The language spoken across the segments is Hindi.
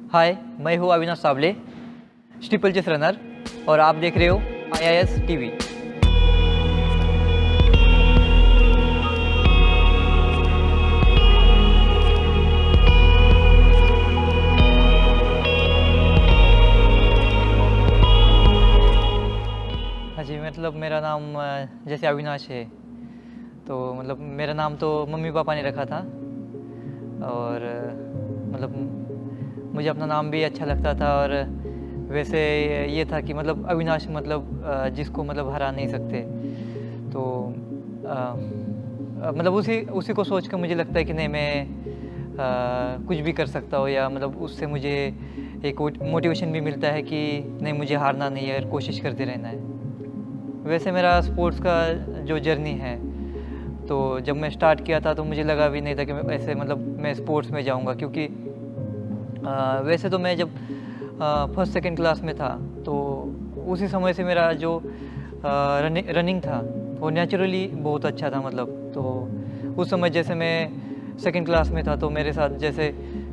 हाय, मैं हूँ अविनाश सावले, स्टीपल चेस रनर और आप देख रहे हो IIS टीवी। हाँ जी, मतलब मेरा नाम जैसे अविनाश है, तो मतलब मेरा नाम तो मम्मी पापा ने रखा था और मतलब मुझे अपना नाम भी अच्छा लगता था। और वैसे ये था कि मतलब अविनाश मतलब जिसको मतलब हरा नहीं सकते। तो मतलब उसी उसी को सोच कर मुझे लगता है कि नहीं, मैं कुछ भी कर सकता हूँ, या मतलब उससे मुझे एक मोटिवेशन भी मिलता है कि नहीं, मुझे हारना नहीं है और कोशिश करते रहना है। वैसे मेरा स्पोर्ट्स का जो जर्नी है, तो जब मैं स्टार्ट किया था तो मुझे लगा भी नहीं था कि मैं ऐसे मतलब मैं स्पोर्ट्स में जाऊंगा, क्योंकि वैसे तो मैं जब फर्स्ट सेकंड क्लास में था, तो उसी समय से मेरा जो रनिंग था वो नेचुरली बहुत अच्छा था। मतलब तो उस समय जैसे मैं सेकंड क्लास में था, तो मेरे साथ जैसे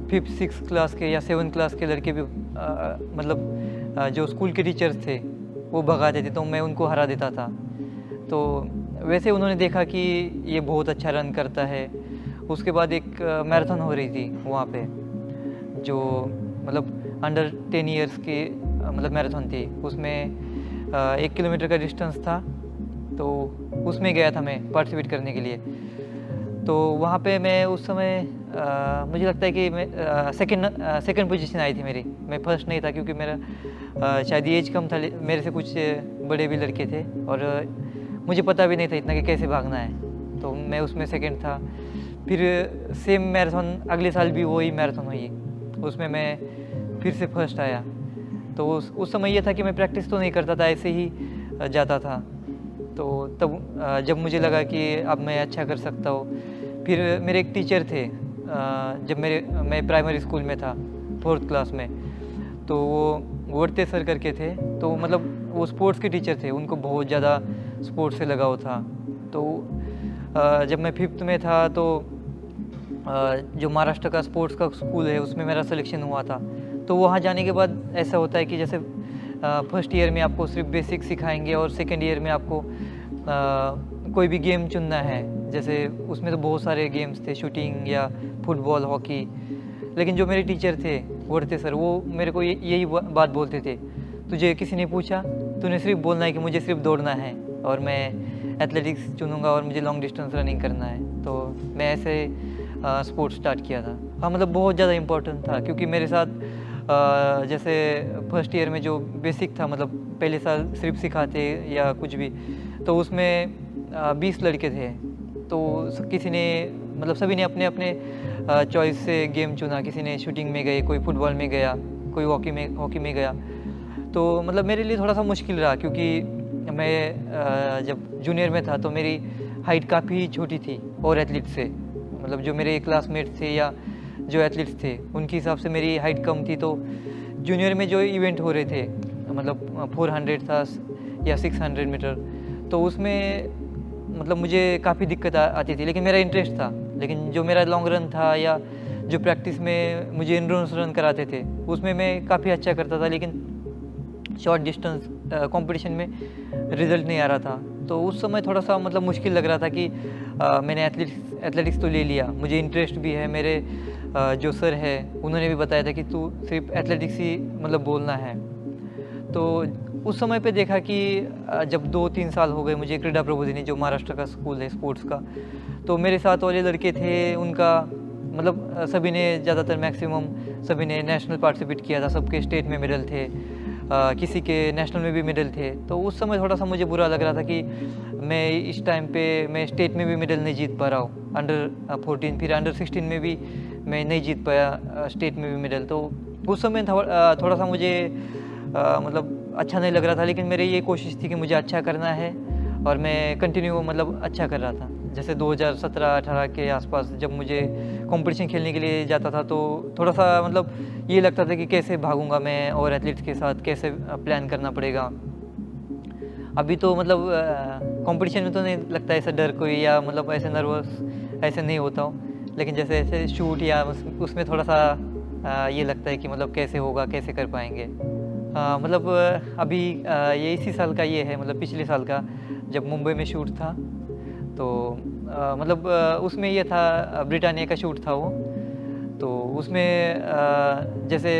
फिफ्थ सिक्स क्लास के या सेवन क्लास के लड़के भी मतलब जो स्कूल के टीचर्स थे वो भगाते थे, तो मैं उनको हरा देता था। तो वैसे उन्होंने देखा कि ये बहुत अच्छा रन करता है। उसके बाद एक मैराथन हो रही थी वहाँ पे, जो मतलब अंडर 10 इयर्स की मतलब मैराथन थी। उसमें 1 किलोमीटर का डिस्टेंस था, तो उसमें गया था मैं पार्टिसिपेट करने के लिए। तो वहाँ पे मैं उस समय मुझे लगता है कि मैं सेकंड पोजीशन आई थी मेरी। मैं फर्स्ट नहीं था, क्योंकि मेरा शायद एज कम था, मेरे से कुछ बड़े भी लड़के थे और मुझे पता भी नहीं था इतना कि कैसे भागना है। तो मैं उसमें सेकंड था। फिर सेम मैराथन अगले साल भी वही मैराथन हुई, उसमें मैं फिर से फर्स्ट आया। तो उस समय ये था कि मैं प्रैक्टिस तो नहीं करता था, ऐसे ही जाता था। तो तब जब मुझे लगा कि अब मैं अच्छा कर सकता हूँ, फिर मेरे एक टीचर थे जब मैं प्राइमरी स्कूल में था फोर्थ क्लास में, तो वो वर्ते सर करके थे। तो मतलब वो स्पोर्ट्स के टीचर थे, उनको बहुत ज़्यादा स्पोर्ट्स से लगाव था। तो जब मैं फिफ्थ में था, तो जो महाराष्ट्र का स्पोर्ट्स का स्कूल है उसमें मेरा सिलेक्शन हुआ था। तो वहाँ जाने के बाद ऐसा होता है कि जैसे फर्स्ट ईयर में आपको सिर्फ बेसिक सिखाएंगे और सेकेंड ईयर में आपको कोई भी गेम चुनना है। जैसे उसमें तो बहुत सारे गेम्स थे, शूटिंग या फुटबॉल, हॉकी। लेकिन जो मेरे टीचर थे वर्ते सर, वो मेरे को यही बात बोलते थे, तुझे किसी ने पूछा, तूने सिर्फ बोलना है कि मुझे सिर्फ दौड़ना है और मैं एथलेटिक्स चुनूंगा और मुझे लॉन्ग डिस्टेंस रनिंग करना है। तो मैं ऐसे स्पोर्ट्स स्टार्ट किया था। हाँ, मतलब बहुत ज़्यादा इम्पोर्टेंट था, क्योंकि मेरे साथ जैसे फर्स्ट ईयर में जो बेसिक था, मतलब पहले साल सिर्फ सिखाते या कुछ भी, तो उसमें 20 लड़के थे। तो किसी ने मतलब सभी ने अपने अपने चॉइस से गेम चुना। किसी ने शूटिंग में गए, कोई फुटबॉल में गया, कोई हॉकी में गया। तो मतलब मेरे लिए थोड़ा सा मुश्किल रहा, क्योंकि मैं जब जूनियर में था तो मेरी हाइट काफ़ी छोटी थी और एथलीट से, मतलब जो मेरे क्लासमेट थे या जो एथलीट्स थे उनके हिसाब से मेरी हाइट कम थी। तो जूनियर में जो इवेंट हो रहे थे, मतलब 400 था या 600 मीटर, तो उसमें मतलब मुझे काफ़ी दिक्कत आती थी। लेकिन मेरा इंटरेस्ट था। लेकिन जो मेरा लॉन्ग रन था या जो प्रैक्टिस में मुझे एंड्योरेंस रन कराते थे, उसमें मैं काफ़ी अच्छा करता था। लेकिन शॉर्ट डिस्टेंस कंपटीशन में रिज़ल्ट नहीं आ रहा था। तो उस समय थोड़ा सा मतलब मुश्किल लग रहा था कि मैंने एथलेटिक्स तो ले लिया, मुझे इंटरेस्ट भी है। मेरे जो सर है उन्होंने भी बताया था कि तू सिर्फ एथलेटिक्स ही मतलब बोलना है। तो उस समय पे देखा कि जब 2-3 साल हो गए मुझे क्रीडा प्रबोधिनी, जो महाराष्ट्र का स्कूल है स्पोर्ट्स का, तो मेरे साथ वाले लड़के थे, उनका मतलब सभी ने ज़्यादातर मैक्सिमम सभी ने नेशनल पार्टिसिपेट किया था, सबके स्टेट में मेडल थे, किसी के नेशनल में भी मेडल थे। तो उस समय थोड़ा सा मुझे बुरा लग रहा था कि मैं इस टाइम पे मैं स्टेट में भी मेडल नहीं जीत पा रहा हूँ, अंडर 14, फिर अंडर 16 में भी मैं नहीं जीत पाया स्टेट में भी मेडल। तो उस समय थोड़ा सा मुझे मतलब अच्छा नहीं लग रहा था। लेकिन मेरी ये कोशिश थी कि मुझे अच्छा करना है और मैं कंटिन्यू मतलब अच्छा कर रहा था। जैसे 2017-18 के आसपास जब मुझे कंपटीशन खेलने के लिए जाता था, तो थोड़ा सा मतलब ये लगता था कि कैसे भागूंगा मैं और एथलीट्स के साथ कैसे प्लान करना पड़ेगा। अभी तो मतलब कंपटीशन में तो नहीं लगता ऐसा डर कोई, या मतलब ऐसे नर्वस ऐसे नहीं होता हूँ। लेकिन जैसे ऐसे शूट या उसमें थोड़ा सा ये लगता है कि मतलब कैसे होगा, कैसे कर पाएँगे। मतलब अभी ये इसी साल का ये है, मतलब पिछले साल का जब मुंबई में शूट था, तो मतलब उसमें ये था, ब्रिटानिया का शूट था वो। तो उसमें जैसे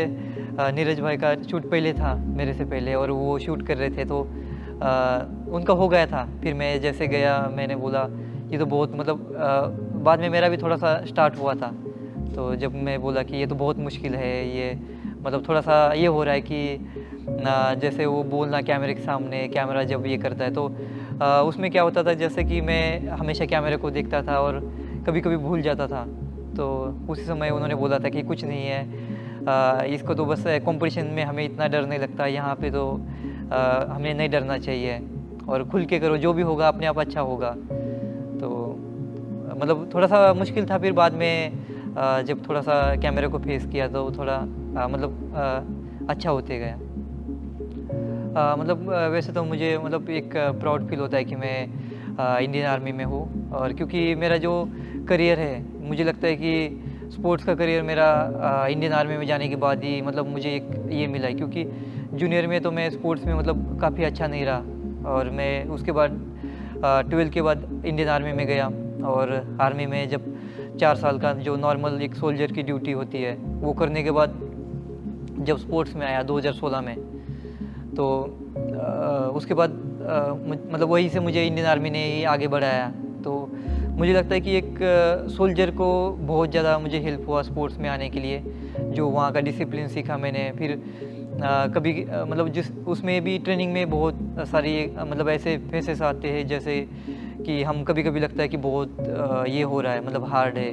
नीरज भाई का शूट पहले था मेरे से पहले, और वो शूट कर रहे थे, तो उनका हो गया था। फिर मैं जैसे गया, मैंने बोला ये तो बहुत मतलब बाद में मेरा भी थोड़ा-सा स्टार्ट हुआ था। तो जब मैं बोला कि ये तो बहुत मुश्किल है, ये मतलब थोड़ा-सा ये हो रहा है कि जैसे वो बोलना कैमरे के सामने, कैमरा जब ये करता है, तो उसमें क्या होता था, जैसे कि मैं हमेशा कैमरे को देखता था और कभी-कभी भूल जाता था। तो उसी समय उन्होंने बोला था कि कुछ नहीं है, इसको तो बस कॉम्पिटिशन में हमें इतना डर नहीं लगता, यहाँ पे तो हमें नहीं डरना चाहिए और खुल के करो, जो भी होगा अपने आप अच्छा होगा। तो मतलब थोड़ा-सा मुश्किल था, फिर बाद में जब थोड़ा-सा कैमरे को फेस किया तो थोड़ा मतलब अच्छा होते गया। मतलब वैसे तो मुझे मतलब एक प्राउड फील होता है कि मैं इंडियन आर्मी में हूँ, और क्योंकि मेरा जो करियर है, मुझे लगता है कि स्पोर्ट्स का करियर मेरा इंडियन आर्मी में जाने के बाद ही मतलब मुझे एक ये मिला है, क्योंकि जूनियर में तो मैं स्पोर्ट्स में मतलब काफ़ी अच्छा नहीं रहा, और मैं उसके बाद 12 के बाद इंडियन आर्मी में गया, और आर्मी में जब 4 साल का जो नॉर्मल एक सोल्जर की ड्यूटी होती है वो करने के बाद जब स्पोर्ट्स में आया 2016 में, तो उसके बाद मतलब वहीं से मुझे इंडियन आर्मी ने ही आगे बढ़ाया। तो मुझे लगता है कि एक सोल्जर को बहुत ज़्यादा मुझे हेल्प हुआ स्पोर्ट्स में आने के लिए, जो वहाँ का डिसिप्लिन सीखा मैंने। फिर कभी मतलब जिस उसमें भी ट्रेनिंग में बहुत सारी मतलब ऐसे फेसेस आते हैं, जैसे कि हम कभी-कभी लगता है कि बहुत ये हो रहा है, मतलब हार्ड है।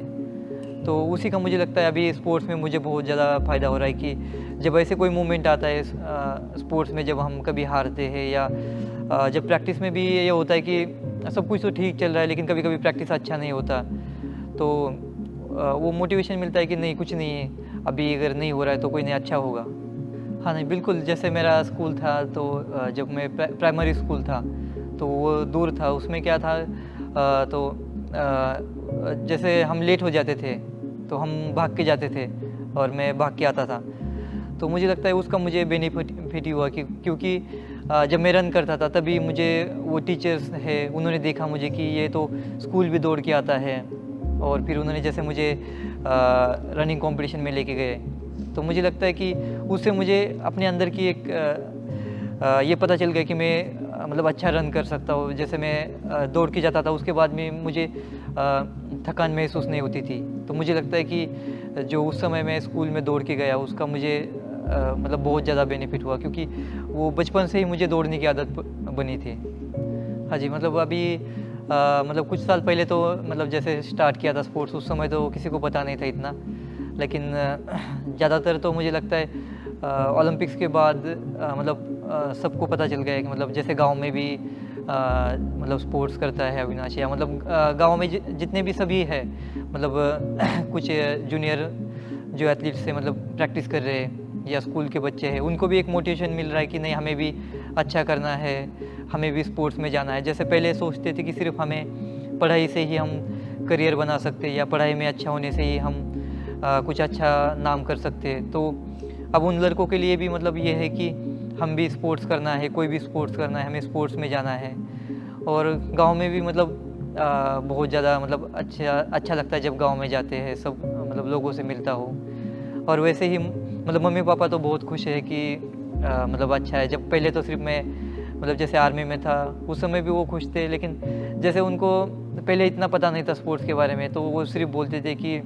तो उसी का मुझे लगता है अभी स्पोर्ट्स में मुझे बहुत ज़्यादा फ़ायदा हो रहा है कि जब ऐसे कोई मोमेंट आता है स्पोर्ट्स में, जब हम कभी हारते हैं, या जब प्रैक्टिस में भी ये होता है कि सब कुछ तो ठीक चल रहा है लेकिन कभी-कभी प्रैक्टिस अच्छा नहीं होता, तो वो मोटिवेशन मिलता है कि नहीं, कुछ नहीं है, अभी अगर नहीं हो रहा है तो कोई नहीं, अच्छा होगा। हाँ, नहीं बिल्कुल, जैसे मेरा स्कूल था, तो जब मैं प्राइमरी स्कूल था तो वो दूर था, उसमें क्या था, तो जैसे हम लेट हो जाते थे तो हम भाग के जाते थे और मैं भाग के आता था। तो मुझे लगता है उसका मुझे बेनिफिट फिट ही हुआ, कि क्योंकि जब मैं रन करता था तभी मुझे वो टीचर्स है, उन्होंने देखा मुझे कि ये तो स्कूल भी दौड़ के आता है, और फिर उन्होंने जैसे मुझे रनिंग कंपटीशन में लेके गए। तो मुझे लगता है कि उससे मुझे अपने अंदर की एक ये पता चल गया कि मैं मतलब अच्छा रन कर सकता हूँ। जैसे मैं दौड़ के जाता था, उसके बाद में मुझे थकान महसूस नहीं होती थी। तो मुझे लगता है कि जो उस समय मैं स्कूल में दौड़ के गया, उसका मुझे मतलब बहुत ज़्यादा बेनिफिट हुआ, क्योंकि वो बचपन से ही मुझे दौड़ने की आदत बनी थी। हाँ जी, मतलब अभी मतलब कुछ साल पहले तो मतलब जैसे स्टार्ट किया था स्पोर्ट्स, उस समय तो किसी को पता नहीं था इतना। लेकिन ज़्यादातर तो मुझे लगता है ओलंपिक्स के बाद मतलब सबको पता चल गया है कि मतलब जैसे गाँव में भी मतलब स्पोर्ट्स करता है अविनाश, या मतलब गाँव में जितने भी सभी है, मतलब कुछ जूनियर जो एथलीट्स से मतलब प्रैक्टिस कर रहे हैं, या स्कूल के बच्चे हैं, उनको भी एक मोटिवेशन मिल रहा है कि नहीं, हमें भी अच्छा करना है, हमें भी स्पोर्ट्स में जाना है। जैसे पहले सोचते थे कि सिर्फ हमें पढ़ाई से ही हम करियर बना सकते हैं, या पढ़ाई में अच्छा होने से ही हम कुछ अच्छा नाम कर सकते हैं। तो अब उन लड़कों के लिए भी मतलब ये है कि हम भी स्पोर्ट्स करना है, कोई भी स्पोर्ट्स करना है, हमें स्पोर्ट्स में जाना है। और गाँव में भी मतलब बहुत ज़्यादा मतलब अच्छा लगता है जब गाँव में जाते हैं, सब मतलब लोगों से मिलता हूँ। और वैसे ही मतलब मम्मी-पापा तो बहुत खुश है कि मतलब अच्छा है। जब पहले तो सिर्फ मैं मतलब जैसे आर्मी में था, उस समय भी वो खुश थे, लेकिन जैसे उनको पहले इतना पता नहीं था स्पोर्ट्स के बारे में, तो वो सिर्फ बोलते थे कि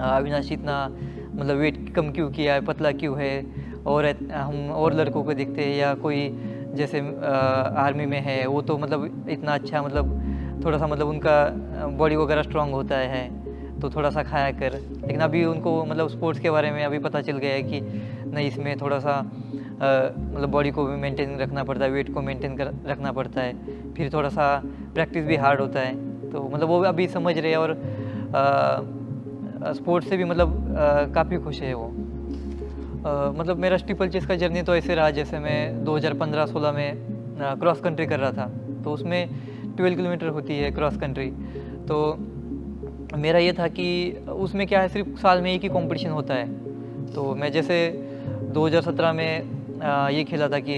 अविनाश इतना मतलब वेट कम क्यों किया है, पतला क्यों है, और हम और लड़कों को देखते हैं, या कोई जैसे आर्मी में है वो तो मतलब इतना अच्छा, मतलब थोड़ा सा मतलब उनका बॉडी वगैरह स्ट्रांग होता है, तो थोड़ा सा खाया कर। लेकिन अभी उनको मतलब स्पोर्ट्स के बारे में अभी पता चल गया है कि नहीं, इसमें थोड़ा सा मतलब बॉडी को भी मेंटेन रखना पड़ता है, वेट को मेंटेन कर रखना पड़ता है, फिर थोड़ा सा प्रैक्टिस भी हार्ड होता है। तो मतलब वो अभी समझ रहे हैं, और स्पोर्ट्स से भी मतलब काफ़ी खुश है वो। मतलब मेरा स्टीपल चेस का जर्नी तो ऐसे रहा, जैसे मैं 2015-16 में क्रॉस कंट्री कर रहा था, तो उसमें 12 किलोमीटर होती है क्रॉस कंट्री। तो मेरा ये था कि उसमें क्या है, सिर्फ साल में एक ही कंपटीशन होता है, तो मैं जैसे 2017 में ये खेला था कि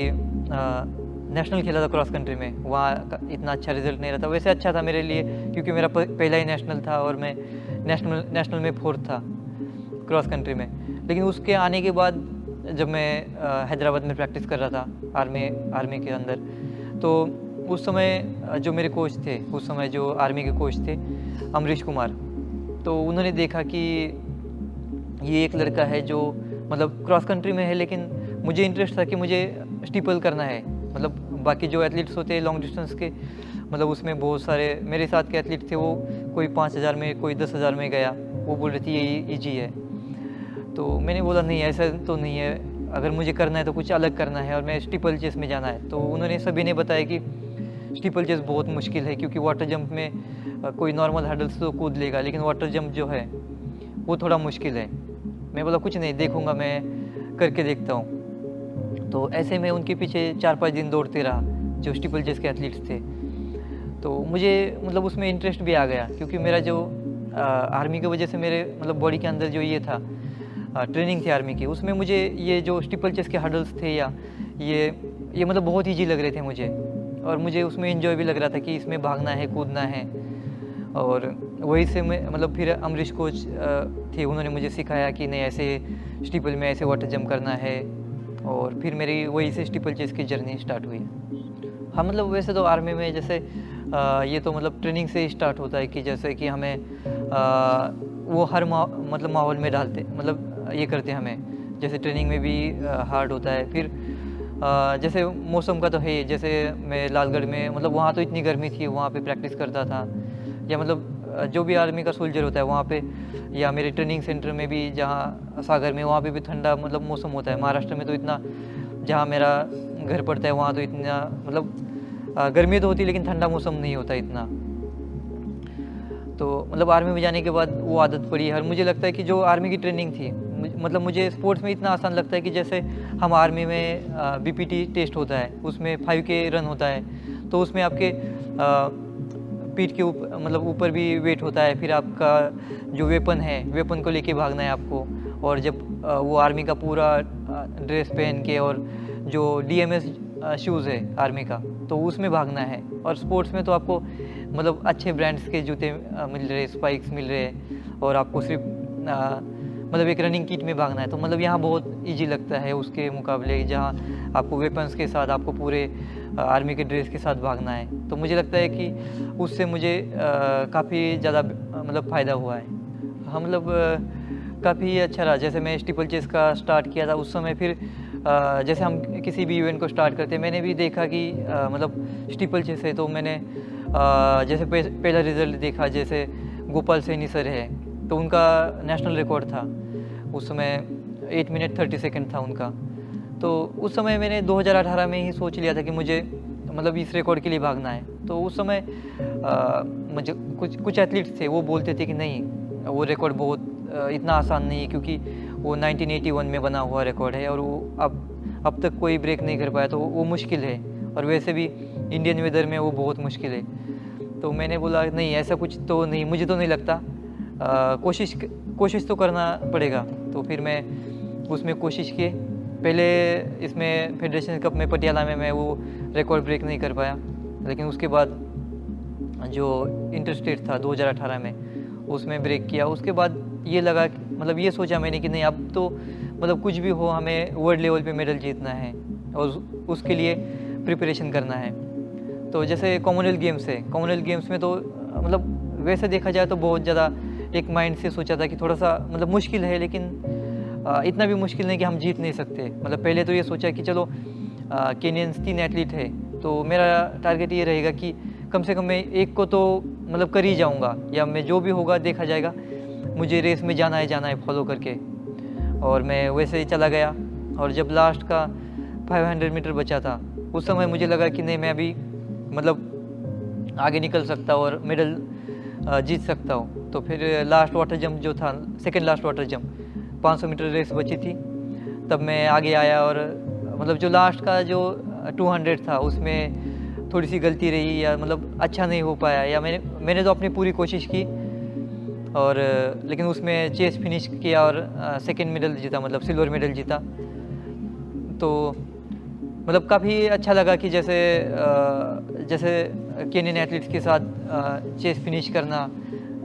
नेशनल खेला था क्रॉस कंट्री में, वहाँ का इतना अच्छा रिजल्ट नहीं रहा था। वैसे अच्छा था मेरे लिए क्योंकि मेरा पहला ही नेशनल था और मैं नेशनल में 4th था क्रॉस कंट्री में। लेकिन उसके आने के बाद जब मैं हैदराबाद में प्रैक्टिस कर रहा था आर्मी के अंदर, तो उस समय जो मेरे कोच थे, उस समय जो आर्मी के कोच थे अमरीश कुमार, तो उन्होंने देखा कि ये एक लड़का है जो मतलब क्रॉस कंट्री में है, लेकिन मुझे इंटरेस्ट था कि मुझे स्टीपल करना है। मतलब बाकी जो एथलीट्स होते हैं लॉन्ग डिस्टेंस के, मतलब उसमें बहुत सारे मेरे साथ के एथलीट थे, वो कोई 5000 में, कोई 10,000 में गया, वो बोल रही थी ये ईजी है। तो मैंने बोला नहीं, ऐसा तो नहीं है, अगर मुझे करना है तो कुछ अलग करना है और मैं स्टीपल चेस में जाना है। तो उन्होंने सभी ने बताया कि स्टीपल चेस बहुत मुश्किल है क्योंकि वाटर जंप में कोई नॉर्मल हर्डल्स तो कूद लेगा, लेकिन वाटर जंप जो है वो थोड़ा मुश्किल है। मैं बोला कुछ नहीं, देखूंगा, मैं करके देखता हूँ। तो ऐसे में उनके पीछे 4-5 दिन दौड़ते रहा जो स्टीपल चेस के एथलीट्स थे। तो मुझे मतलब उसमें इंटरेस्ट भी आ गया क्योंकि मेरा जो आर्मी की वजह से मेरे मतलब बॉडी के अंदर जो ये था ट्रेनिंग थी आर्मी की, उसमें मुझे ये जो स्टीपल चेस के हर्डल्स थे या ये मतलब बहुत ईजी लग रहे थे मुझे, और मुझे उसमें एंजॉय भी लग रहा था कि इसमें भागना है, कूदना है। और वही से मैं मतलब फिर अमरीश कोच थे, उन्होंने मुझे सिखाया कि नहीं, ऐसे स्टीपल में ऐसे वाटर जंप करना है, और फिर मेरी वही से स्टीपल चेस की जर्नी स्टार्ट हुई। हाँ, मतलब वैसे तो आर्मी में जैसे ये तो मतलब ट्रेनिंग से ही स्टार्ट होता है कि जैसे कि हमें वो हर मतलब माहौल में डालते, मतलब ये करते हैं हमें, जैसे ट्रेनिंग में भी हार्ड होता है। फिर जैसे मौसम का तो है ही, जैसे मैं लालगढ़ में मतलब वहाँ तो इतनी गर्मी थी, वहाँ पे प्रैक्टिस करता था, या मतलब जो भी आर्मी का सोल्जर होता है वहाँ पे, या मेरे ट्रेनिंग सेंटर में भी जहाँ सागर में, वहाँ पे भी ठंडा मतलब मौसम होता है। महाराष्ट्र में तो इतना, जहाँ मेरा घर पड़ता है वहाँ तो इतना मतलब गर्मी तो होती है लेकिन ठंडा मौसम नहीं होता इतना। तो मतलब आर्मी में जाने के बाद वो आदत पड़ी है। और मुझे लगता है कि जो आर्मी की ट्रेनिंग थी, मतलब मुझे स्पोर्ट्स में इतना आसान लगता है कि जैसे हम आर्मी में बीपीटी टेस्ट होता है, उसमें 5K रन होता है, तो उसमें आपके पीठ के ऊपर मतलब ऊपर भी वेट होता है, फिर आपका जो वेपन है, वेपन को लेके भागना है आपको। और जब वो आर्मी का पूरा ड्रेस पहन के, और जो DMS शूज़ है आर्मी का, तो उसमें भागना है। और स्पोर्ट्स में तो आपको मतलब अच्छे ब्रांड्स के जूते मिल रहे, स्पाइक्स मिल रहे, और आपको सिर्फ मतलब एक रनिंग किट में भागना है। तो मतलब यहाँ बहुत इजी लगता है उसके मुकाबले, जहाँ आपको वेपन्स के साथ, आपको पूरे आर्मी के ड्रेस के साथ भागना है। तो मुझे लगता है कि उससे मुझे काफ़ी ज़्यादा मतलब फ़ायदा हुआ है। हाँ, मतलब काफ़ी अच्छा रहा। जैसे मैं स्टीपल चेस का स्टार्ट किया था उस समय, फिर जैसे हम किसी भी इवेंट को स्टार्ट करते हैं, मैंने भी देखा कि मतलब स्टीपल चेस है, तो मैंने जैसे पहला रिज़ल्ट देखा, जैसे गोपाल सैनी सर है, तो उनका नेशनल रिकॉर्ड था उस समय 8 मिनट 30 सेकंड था उनका। तो उस समय मैंने 2018 में ही सोच लिया था कि मुझे मतलब इस रिकॉर्ड के लिए भागना है। तो उस समय मुझे कुछ एथलीट्स थे, वो बोलते थे कि नहीं, वो रिकॉर्ड बहुत इतना आसान नहीं है, क्योंकि वो 1981 में बना हुआ रिकॉर्ड है, और वो अब तक कोई ब्रेक नहीं कर पाया, तो वो मुश्किल है, और वैसे भी इंडियन वेदर में वो बहुत मुश्किल है। तो मैंने बोला नहीं, ऐसा कुछ तो नहीं, मुझे तो नहीं लगता, कोशिश तो करना पड़ेगा। तो फिर मैं उसमें कोशिश की। पहले इसमें फेडरेशन कप में पटियाला में मैं वो रिकॉर्ड ब्रेक नहीं कर पाया, लेकिन उसके बाद जो इंटर स्टेट था 2018 में, उसमें ब्रेक किया। उसके बाद ये लगा मतलब ये सोचा मैंने कि नहीं, अब तो मतलब कुछ भी हो, हमें वर्ल्ड लेवल पे मेडल जीतना है और उसके लिए प्रिपरेशन करना है। तो जैसे कॉमनवेल्थ गेम्स है, कॉमनवेल्थ गेम्स में तो मतलब वैसे देखा जाए तो बहुत ज़्यादा एक माइंड से सोचा था कि थोड़ा सा मतलब मुश्किल है, लेकिन इतना भी मुश्किल नहीं कि हम जीत नहीं सकते। मतलब पहले तो ये सोचा कि चलो केनियंस 3 एथलीट है, तो मेरा टारगेट ये रहेगा कि कम से कम मैं एक को तो मतलब कर ही जाऊंगा, या मैं जो भी होगा देखा जाएगा, मुझे रेस में जाना है फॉलो करके। और मैं वैसे ही चला गया, और जब लास्ट का 500 मीटर बचा था, उस समय मुझे लगा कि नहीं, मैं अभी मतलब आगे निकल सकता और मेडल जीत सकता हूँ। तो फिर लास्ट वाटर जंप जो था, second last water jump, 500 metre race बची थी, तब मैं आगे आया। और मतलब जो लास्ट का जो 200 था, उसमें थोड़ी सी गलती रही, या मतलब अच्छा नहीं हो पाया, या मैंने तो अपनी पूरी कोशिश की, और लेकिन उसमें चेस फिनिश किया और सेकंड मेडल जीता, मतलब सिल्वर मेडल जीता। तो मतलब काफ़ी अच्छा लगा कि जैसे केनियन एथलीट्स के साथ चेस फिनिश करना,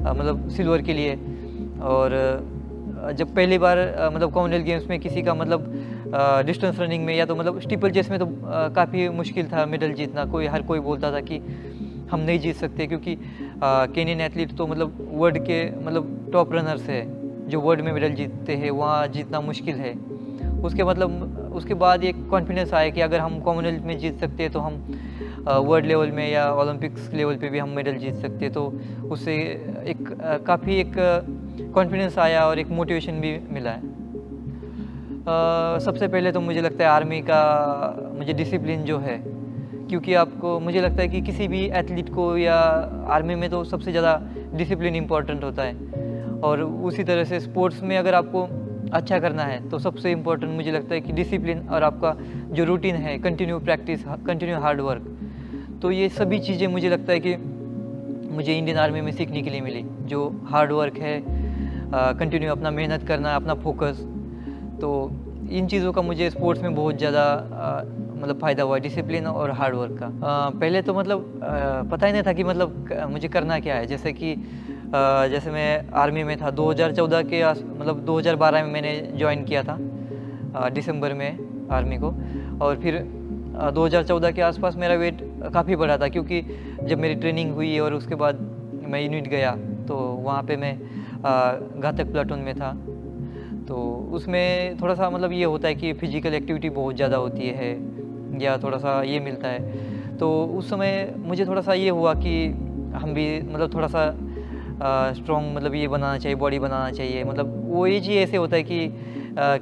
मतलब सिल्वर के लिए। और जब पहली बार मतलब कॉमनवेल्थ गेम्स में किसी का मतलब डिस्टेंस रनिंग में या तो मतलब स्टीपल चेस में तो काफ़ी मुश्किल था मेडल जीतना। हर कोई बोलता था कि हम नहीं जीत सकते, क्योंकि केनियन एथलीट तो मतलब वर्ल्ड के मतलब टॉप रनर्स है, जो वर्ल्ड में मेडल जीतते हैं, वहाँ जीतना मुश्किल है। उसके बाद एक कॉन्फिडेंस आया कि अगर हम कॉमनवेल्थ में जीत सकते हैं तो हम वर्ल्ड लेवल में या ओलंपिक्स लेवल पे भी हम मेडल जीत सकते हैं। तो उससे काफ़ी एक कॉन्फिडेंस आया और एक मोटिवेशन भी मिला है। सबसे पहले तो मुझे लगता है आर्मी का मुझे डिसिप्लिन जो है, क्योंकि आपको मुझे लगता है कि किसी भी एथलीट को या आर्मी में तो सबसे ज़्यादा डिसिप्लिन इम्पोर्टेंट होता है। और उसी तरह से स्पोर्ट्स में अगर आपको अच्छा करना है तो सबसे इम्पोर्टेंट मुझे लगता है कि डिसिप्लिन और आपका जो रूटीन है, continue practice, continue hard work. तो ये सभी चीज़ें मुझे लगता है कि मुझे इंडियन आर्मी में सीखने के लिए मिली। जो हार्ड वर्क है, कंटिन्यू अपना मेहनत करना, अपना फोकस। तो इन चीज़ों का मुझे स्पोर्ट्स में बहुत ज़्यादा मतलब फ़ायदा हुआ, डिसिप्लिन और हार्ड वर्क का। पहले तो मतलब पता ही नहीं था कि मतलब मुझे करना क्या है। जैसे मैं आर्मी में था 2014 के मतलब 2012 में मैंने ज्वाइन किया था दिसंबर में आर्मी को। और फिर 2014 के आसपास मेरा वेट काफ़ी बढ़ा था, क्योंकि जब मेरी ट्रेनिंग हुई और उसके बाद मैं यूनिट गया तो वहाँ पे मैं घातक प्लाटून में था। तो उसमें थोड़ा सा मतलब ये होता है कि फिजिकल एक्टिविटी बहुत ज़्यादा होती है या थोड़ा सा ये मिलता है। तो उस समय मुझे थोड़ा सा ये हुआ कि हम भी मतलब थोड़ा सा स्ट्रॉन्ग मतलब ये बनाना चाहिए, बॉडी बनाना चाहिए। मतलब वो एज ही ऐसे होता है कि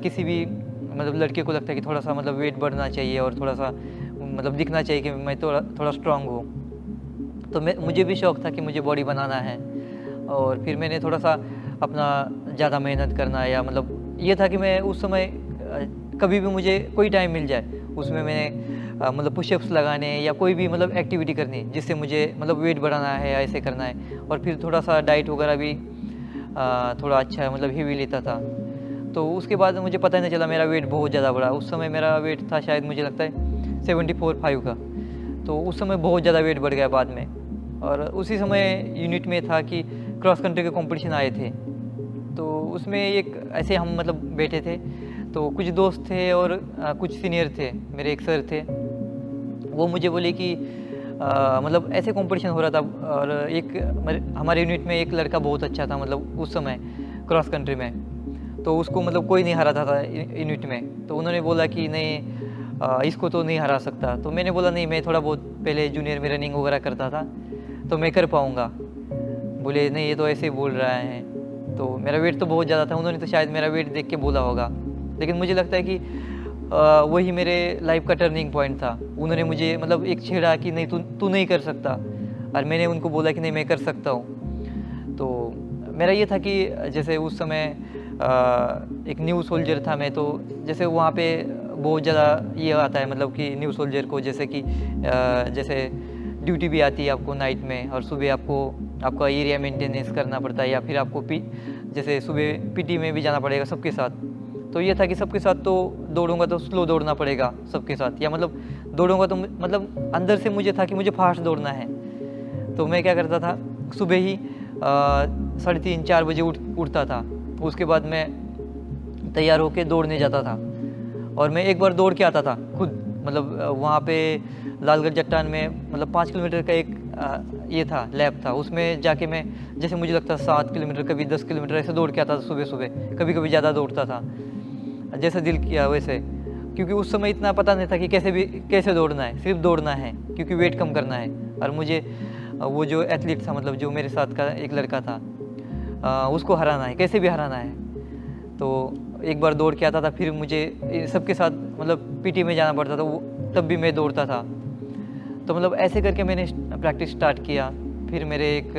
किसी भी मतलब लड़के को लगता है कि थोड़ा सा मतलब वेट बढ़ना चाहिए और थोड़ा सा मतलब दिखना चाहिए कि मैं थोड़ा थोड़ा स्ट्रॉन्ग हूँ। तो मुझे भी शौक़ था कि मुझे बॉडी बनाना है। और फिर मैंने थोड़ा सा अपना ज़्यादा मेहनत करना, या मतलब ये था कि मैं उस समय कभी भी मुझे कोई टाइम मिल जाए उसमें मैंने मतलब पुशअप्स लगाने या कोई भी मतलब एक्टिविटी करनी जिससे मुझे मतलब वेट बढ़ाना है या ऐसे करना है। और फिर थोड़ा सा डाइट वगैरह भी थोड़ा अच्छा मतलब हेवी लेता था। तो उसके बाद मुझे पता ही नहीं चला मेरा वेट बहुत ज़्यादा बढ़ा। उस समय मेरा वेट था शायद मुझे लगता है 74-5 का। तो उस समय बहुत ज़्यादा वेट बढ़ गया बाद में। और उसी समय यूनिट में था कि क्रॉस कंट्री के कंपटीशन आए थे। तो उसमें एक ऐसे हम मतलब बैठे थे, तो कुछ दोस्त थे और कुछ सीनियर थे, मेरे एक सर थे। वो मुझे बोले कि मतलब ऐसे कंपटीशन हो रहा था और हमारे यूनिट में एक लड़का बहुत अच्छा था मतलब उस समय क्रॉस कंट्री में। तो उसको मतलब कोई नहीं हराता था यूनिट में। तो उन्होंने बोला कि नहीं इसको तो नहीं हरा सकता। तो मैंने बोला नहीं, मैं थोड़ा बहुत पहले जूनियर में रनिंग वगैरह करता था तो मैं कर पाऊँगा। बोले नहीं, ये तो ऐसे ही बोल रहा है। तो मेरा वेट तो बहुत ज़्यादा था, उन्होंने तो शायद मेरा वेट देख के बोला होगा। लेकिन मुझे लगता है कि वही मेरे लाइफ का टर्निंग पॉइंट था। उन्होंने मुझे मतलब एक छेड़ा कि नहीं तू नहीं कर सकता, और मैंने उनको बोला कि नहीं मैं कर सकता हूँ। तो मेरा ये था कि जैसे उस समय एक न्यू सोल्जर था मैं, तो जैसे वहाँ पे बहुत ज़्यादा ये आता है मतलब कि न्यू सोल्जर को जैसे कि जैसे ड्यूटी भी आती है आपको नाइट में, और सुबह आपका एरिया मेंटेनेंस करना पड़ता है, या फिर आपको जैसे सुबह पीटी में भी जाना पड़ेगा सबके साथ। तो ये था कि सबके साथ तो दौड़ूंगा तो स्लो दौड़ना पड़ेगा सबके साथ, या मतलब दौड़ूंगा तो मतलब अंदर से मुझे था कि मुझे फास्ट दौड़ना है। तो मैं क्या करता था, सुबह ही 3:30-4 बजे उठता था। उसके बाद मैं तैयार होके दौड़ने जाता था, और मैं एक बार दौड़ के आता था खुद। मतलब वहाँ पे लालगढ़ चट्टान में मतलब 5 किलोमीटर का एक ये था लैब था, उसमें जाके मैं जैसे मुझे लगता 7 किलोमीटर कभी 10 किलोमीटर ऐसे दौड़ के आता था सुबह सुबह। कभी कभी ज़्यादा दौड़ता था, जैसा दिल किया वैसे। क्योंकि उस समय इतना पता नहीं था कि कैसे दौड़ना है, सिर्फ दौड़ना है क्योंकि वेट कम करना है। और मुझे वो जो एथलीट था मतलब जो मेरे साथ का एक लड़का था उसको हराना है, कैसे भी हराना है। तो एक बार दौड़ के आता था, फिर मुझे सबके साथ मतलब पीटी में जाना पड़ता था, वो तब भी मैं दौड़ता था। तो मतलब ऐसे करके मैंने प्रैक्टिस स्टार्ट किया। फिर मेरे एक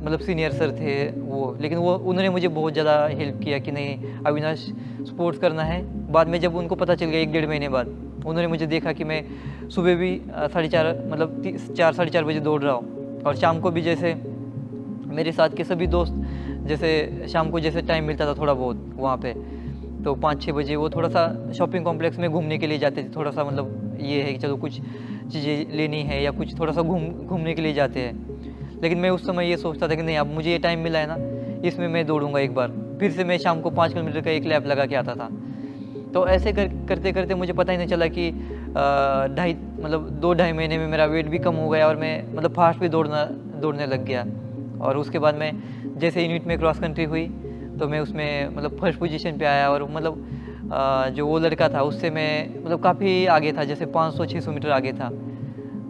मतलब सीनियर सर थे वो, लेकिन उन्होंने मुझे बहुत ज़्यादा हेल्प किया कि नहीं अविनाश स्पोर्ट्स करना है। बाद में जब उनको पता चल गया 1-1.5 महीने बाद, उन्होंने मुझे देखा कि मैं सुबह भी 4:30 मतलब 4 साढ़े 4 बजे दौड़ रहा हूँ, और शाम को भी जैसे मेरे साथ के सभी दोस्त जैसे शाम को जैसे टाइम मिलता था थोड़ा बहुत वहाँ पे, तो 5-6 बजे वो थोड़ा-सा शॉपिंग कॉम्प्लेक्स में घूमने के लिए जाते थे। थोड़ा-सा मतलब ये है कि चलो कुछ चीज़ें लेनी है या कुछ थोड़ा-सा घूमने के लिए जाते हैं। लेकिन मैं उस समय ये सोचता था कि नहीं, अब मुझे ये टाइम मिला है ना, इसमें मैं दौड़ूँगा एक बार। फिर से मैं शाम को 5 किलोमीटर का एक लैप लगा के आता था। तो ऐसे करते-करते मुझे पता ही नहीं चला कि ढाई मतलब 2 ढाई महीने में मेरा वेट भी कम हो गया और मैं मतलब फास्ट भी दौड़ने लग गया। और उसके बाद मैं जैसे यूनिट में क्रॉस कंट्री हुई, तो मैं उसमें मतलब फर्स्ट पोजीशन पे आया और मतलब जो वो लड़का था उससे मैं मतलब काफ़ी आगे था, जैसे 500-600 मीटर आगे था।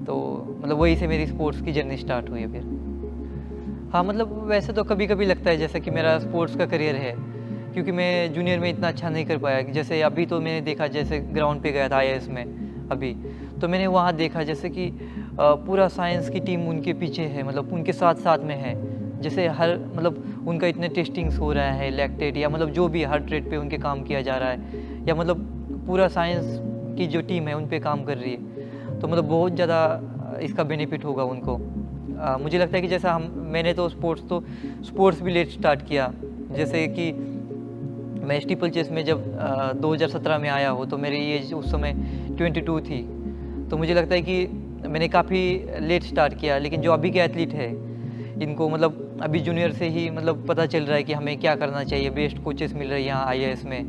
तो मतलब वहीं से मेरी स्पोर्ट्स की जर्नी स्टार्ट हुई है फिर। हाँ, मतलब वैसे तो कभी-कभी लगता है जैसे कि मेरा स्पोर्ट्स का करियर है, क्योंकि मैं जूनियर में इतना अच्छा नहीं कर पाया। जैसे अभी तो मैंने देखा, जैसे ग्राउंड पे गया था आईएएस में अभी, तो मैंने वहाँ देखा जैसे कि पूरा साइंस की टीम उनके पीछे है, मतलब उनके साथ-साथ में है। जैसे हर मतलब उनका इतने टेस्टिंग्स हो रहा है, लैक्टेट या मतलब जो भी हर ट्रेड पे उनके काम किया जा रहा है, या मतलब पूरा साइंस की जो टीम है उन पे काम कर रही है। तो मतलब बहुत ज़्यादा इसका बेनिफिट होगा उनको। मुझे लगता है कि जैसा मैंने तो स्पोर्ट्स भी लेट स्टार्ट किया। जैसे कि मैं स्टीपल चेस में जब 2017 में आया हूँ, तो मेरी एज उस समय 22 थी। तो मुझे लगता है कि मैंने काफ़ी लेट स्टार्ट किया, लेकिन जो अभी के एथलीट है, इनको मतलब अभी जूनियर से ही मतलब पता चल रहा है कि हमें क्या करना चाहिए। बेस्ट कोचेस मिल रहे हैं यहाँ आईएएस में,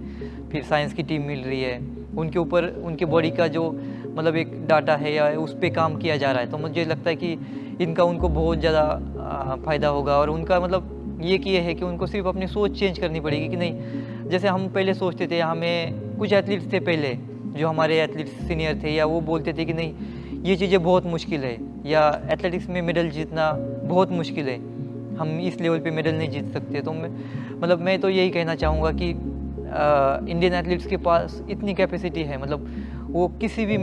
फिर साइंस की टीम मिल रही है। उनके ऊपर उनके बॉडी का जो मतलब एक डाटा है या उस पे काम किया जा रहा है। तो मुझे लगता है कि इनका उनको बहुत ज़्यादा फ़ायदा होगा। और उनका मतलब ये है कि उनको सिर्फ़ अपनी सोच चेंज करनी पड़ेगी कि नहीं, जैसे हम पहले सोचते थे, हमें कुछ एथलीट्स थे पहले जो हमारे एथलीट्स सीनियर थे, या वो बोलते थे कि नहीं ये चीज़ें बहुत मुश्किल है, या एथलेटिक्स में मेडल जीतना बहुत मुश्किल है, हम इस लेवल पे मेडल नहीं जीत सकते। तो मैं तो यही कहना चाहूँगा कि इंडियन एथलीट्स के पास इतनी कैपेसिटी है, मतलब वो किसी भी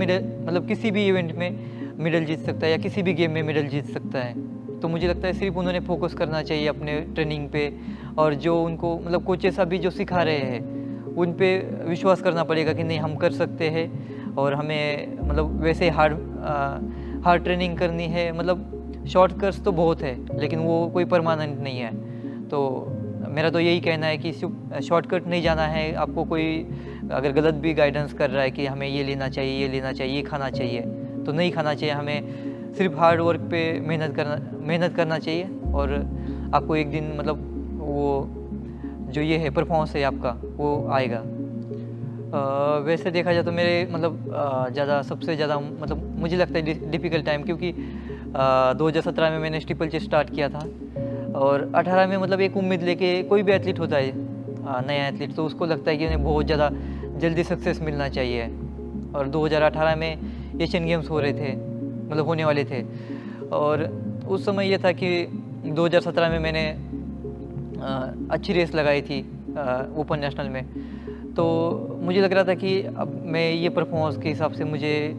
किसी भी इवेंट में मेडल जीत सकता है या किसी भी गेम में मेडल जीत सकता है। तो मुझे लगता है सिर्फ उन्होंने फोकस करना चाहिए अपने ट्रेनिंग पे, और जो उनको मतलब कोचेस अभी जो सिखा रहे हैं उन पे विश्वास करना पड़ेगा कि नहीं, हम कर सकते हैं। और हमें मतलब वैसे हार्ड ट्रेनिंग करनी है। मतलब शॉर्टकट्स तो बहुत है, लेकिन वो कोई परमानेंट नहीं है। तो मेरा तो यही कहना है कि शॉर्टकट नहीं जाना है आपको। कोई अगर गलत भी गाइडेंस कर रहा है कि हमें ये लेना चाहिए, ये लेना चाहिए, ये खाना चाहिए, तो नहीं खाना चाहिए। हमें सिर्फ हार्ड वर्क पे मेहनत करना चाहिए, और आपको एक दिन मतलब वो जो ये है परफॉर्मेंस है आपका, वो आएगा। वैसे देखा जाए तो मेरे मतलब सबसे ज़्यादा मतलब मुझे लगता है डिफ़िकल्ट टाइम, क्योंकि 2017 में मैंने स्टीपल चेस स्टार्ट किया था, और 18 में मतलब एक उम्मीद लेके कोई भी एथलीट होता है नया एथलीट, तो उसको लगता है कि उन्हें बहुत ज़्यादा जल्दी सक्सेस मिलना चाहिए। और 2018 में एशियन गेम्स हो रहे थे, मतलब होने वाले थे, और उस समय ये था कि 2017 में मैंने अच्छी रेस लगाई थी ओपन नेशनल में। तो मुझे लग रहा था कि अब मैं ये परफॉर्मेंस के हिसाब से, मुझे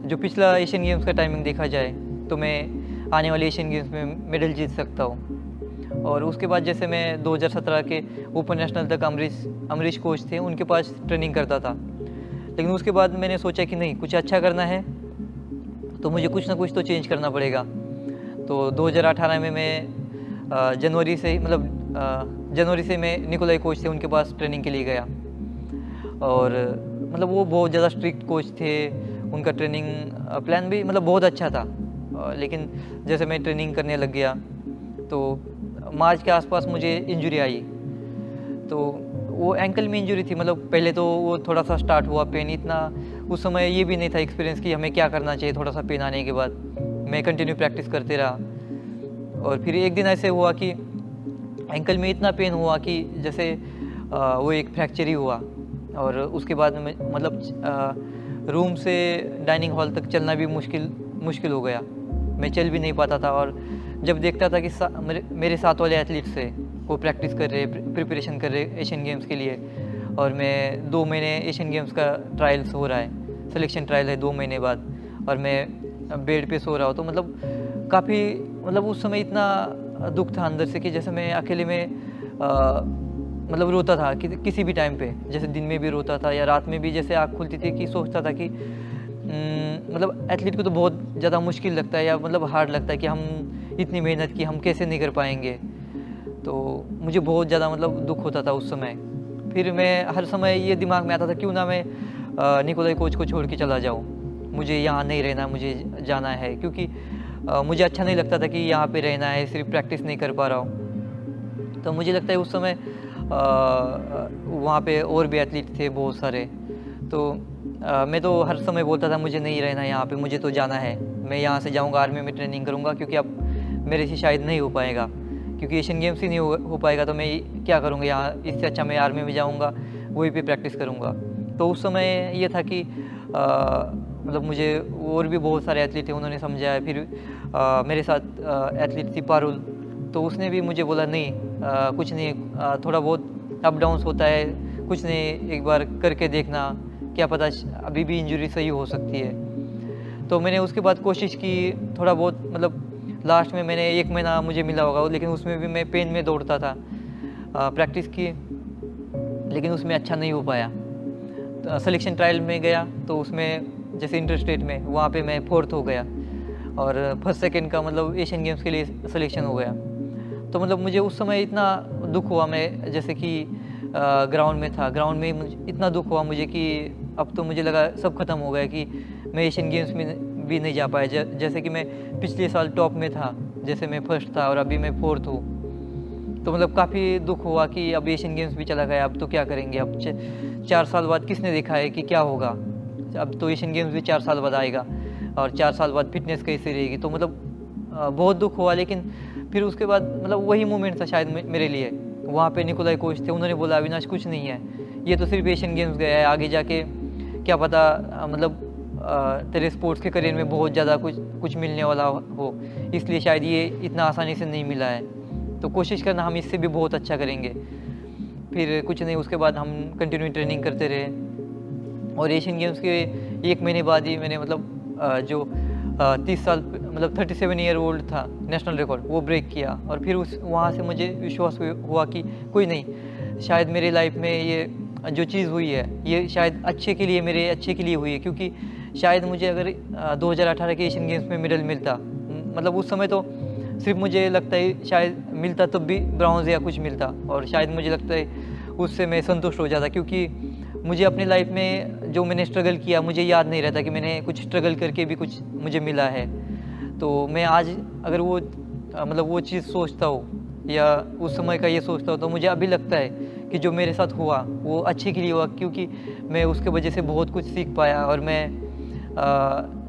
जो पिछला एशियन गेम्स का टाइमिंग देखा जाए, तो मैं आने वाले एशियन गेम्स में मेडल जीत सकता हूँ। और उसके बाद जैसे मैं 2017 के ओपन नेशनल तक अमरीश कोच थे, उनके पास ट्रेनिंग करता था। लेकिन उसके बाद मैंने सोचा कि नहीं, कुछ अच्छा करना है तो मुझे कुछ ना कुछ तो चेंज करना पड़ेगा। तो 2018 में मैं जनवरी से मैं निकोलाई कोच थे, उनके पास ट्रेनिंग के लिए गया। और मतलब वो बहुत ज़्यादा स्ट्रिक्ट कोच थे, उनका ट्रेनिंग प्लान भी मतलब बहुत अच्छा था। लेकिन जैसे मैं ट्रेनिंग करने लग गया, तो मार्च के आसपास मुझे इंजरी आई। तो वो एंकल में इंजरी थी। मतलब पहले तो वो थोड़ा सा स्टार्ट हुआ पेन, इतना उस समय ये भी नहीं था एक्सपीरियंस कि हमें क्या करना चाहिए। थोड़ा सा पेन आने के बाद मैं कंटिन्यू प्रैक्टिस करते रहा, और फिर एक दिन ऐसे हुआ कि एंकल में इतना पेन हुआ कि जैसे वो एक फ्रैक्चर ही हुआ। और उसके बाद में मतलब रूम से डाइनिंग हॉल तक चलना भी मुश्किल हो गया। मैं चल भी नहीं पाता था। और जब देखता था कि मेरे साथ वाले एथलीट्स थे, वो प्रैक्टिस कर रहे, प्रिपरेशन कर रहे एशियन गेम्स के लिए, और मैं 2 महीने एशियन गेम्स का ट्रायल्स हो रहा है, सिलेक्शन ट्रायल है 2 महीने बाद, और मैं बेड पे सो रहा हूँ। तो मतलब काफ़ी मतलब उस समय इतना दुख था अंदर से कि जैसे मैं अकेले में मतलब रोता था कि किसी भी टाइम पे, जैसे दिन में भी रोता था या रात में भी, जैसे आँख खुलती थी कि सोचता था कि मतलब एथलीट को तो बहुत ज़्यादा मुश्किल लगता है या मतलब हार्ड लगता है कि हम इतनी मेहनत की, हम कैसे नहीं कर पाएंगे। तो मुझे बहुत ज़्यादा मतलब दुःख होता था उस समय। फिर मैं हर समय ये दिमाग में आता था क्यों ना मैं निकोलाई कोच को छोड़ के चला जाऊँ। मुझे यहाँ नहीं रहना, मुझे जाना है क्योंकि मुझे अच्छा नहीं लगता था कि यहाँ पे रहना है, सिर्फ़ प्रैक्टिस नहीं कर पा रहा हूँ। तो मुझे लगता है उस समय वहाँ पे और भी एथलीट थे बहुत सारे। तो मैं तो हर समय बोलता था मुझे नहीं रहना यहाँ पे, मुझे तो जाना है। मैं यहाँ से जाऊँगा आर्मी में ट्रेनिंग करूँगा क्योंकि अब मेरे से शायद नहीं हो पाएगा। क्योंकि एशियन गेम्स ही नहीं हो पाएगा तो मैं क्या करूँगा यहाँ, इससे अच्छा मैं आर्मी में जाऊँगा, वहीं पे प्रैक्टिस करूँगा। तो उस समय ये था कि मतलब मुझे और भी बहुत सारे एथलीट थे, उन्होंने समझाया। फिर मेरे साथ एथलीट थी पारुल, तो उसने भी मुझे बोला नहीं कुछ नहीं, थोड़ा बहुत अप डाउन्स होता है, कुछ नहीं, एक बार करके देखना, क्या पता अभी भी इंजरी सही हो सकती है। तो मैंने उसके बाद कोशिश की, थोड़ा बहुत मतलब लास्ट में मैंने 1 महीना मुझे मिला होगा, लेकिन उसमें भी मैं पेन में दौड़ता था। प्रैक्टिस की, लेकिन उसमें अच्छा नहीं हो पाया। तो सिलेक्शन ट्रायल में गया तो उसमें जैसे इंटर स्टेट में, वहाँ पे मैं 4th हो गया और फर्स्ट सेकंड का मतलब एशियन गेम्स के लिए सिलेक्शन हो गया। तो मतलब मुझे उस समय इतना दुःख हुआ, मैं जैसे कि ग्राउंड में था, ग्राउंड में मुझे इतना दुःख हुआ मुझे कि अब तो मुझे लगा सब खत्म हो गया कि मैं एशियन गेम्स में भी नहीं जा पाया। जैसे कि मैं पिछले साल टॉप में था, जैसे मैं फर्स्ट था और अभी मैं 4th हूँ। तो मतलब काफ़ी दुःख हुआ कि अब एशियन गेम्स भी चला गया, अब तो क्या करेंगे? अब 4 साल बाद किसने देखा है कि क्या होगा? अब तो एशियन गेम्स भी 4 साल बाद आएगा और 4 साल बाद फिटनेस कैसी रहेगी? तो मतलब बहुत दुःख हुआ, लेकिन फिर उसके बाद मतलब वही मोमेंट था शायद मेरे लिए। वहाँ पे निकोलाई कोच थे, उन्होंने बोला अविनाश कुछ नहीं है, ये तो सिर्फ एशियन गेम्स गया है, आगे जाके क्या पता मतलब तेरे स्पोर्ट्स के करियर में बहुत ज़्यादा कुछ मिलने वाला हो, इसलिए शायद ये इतना आसानी से नहीं मिला है। तो कोशिश करना, हम इससे भी बहुत अच्छा करेंगे। फिर कुछ नहीं, उसके बाद हम कंटिन्यू ट्रेनिंग करते रहे और एशियन गेम्स के 1 महीने बाद ही मैंने मतलब जो 30 साल मतलब 37 ईयर ओल्ड था नेशनल रिकॉर्ड, वो ब्रेक किया। और फिर उस वहाँ से मुझे विश्वास हुआ कि कोई नहीं, शायद मेरे लाइफ में ये जो चीज़ हुई है ये शायद अच्छे के लिए, मेरे अच्छे के लिए हुई है। क्योंकि शायद मुझे अगर 2018 के एशियन गेम्स में मेडल मिलता, मतलब उस समय तो सिर्फ मुझे लगता है शायद मिलता तब भी ब्रॉन्ज़ या कुछ मिलता, और शायद मुझे लगता है उससे मैं संतुष्ट हो जाता। क्योंकि मुझे अपनी लाइफ में जो मैंने स्ट्रगल किया, मुझे याद नहीं रहता कि मैंने कुछ स्ट्रगल करके भी कुछ मुझे मिला है। तो मैं आज अगर वो मतलब वो चीज़ सोचता हूँ या उस समय का ये सोचता हूँ, तो मुझे अभी लगता है कि जो मेरे साथ हुआ वो अच्छे के लिए हुआ। क्योंकि मैं उसके वजह से बहुत कुछ सीख पाया और मैं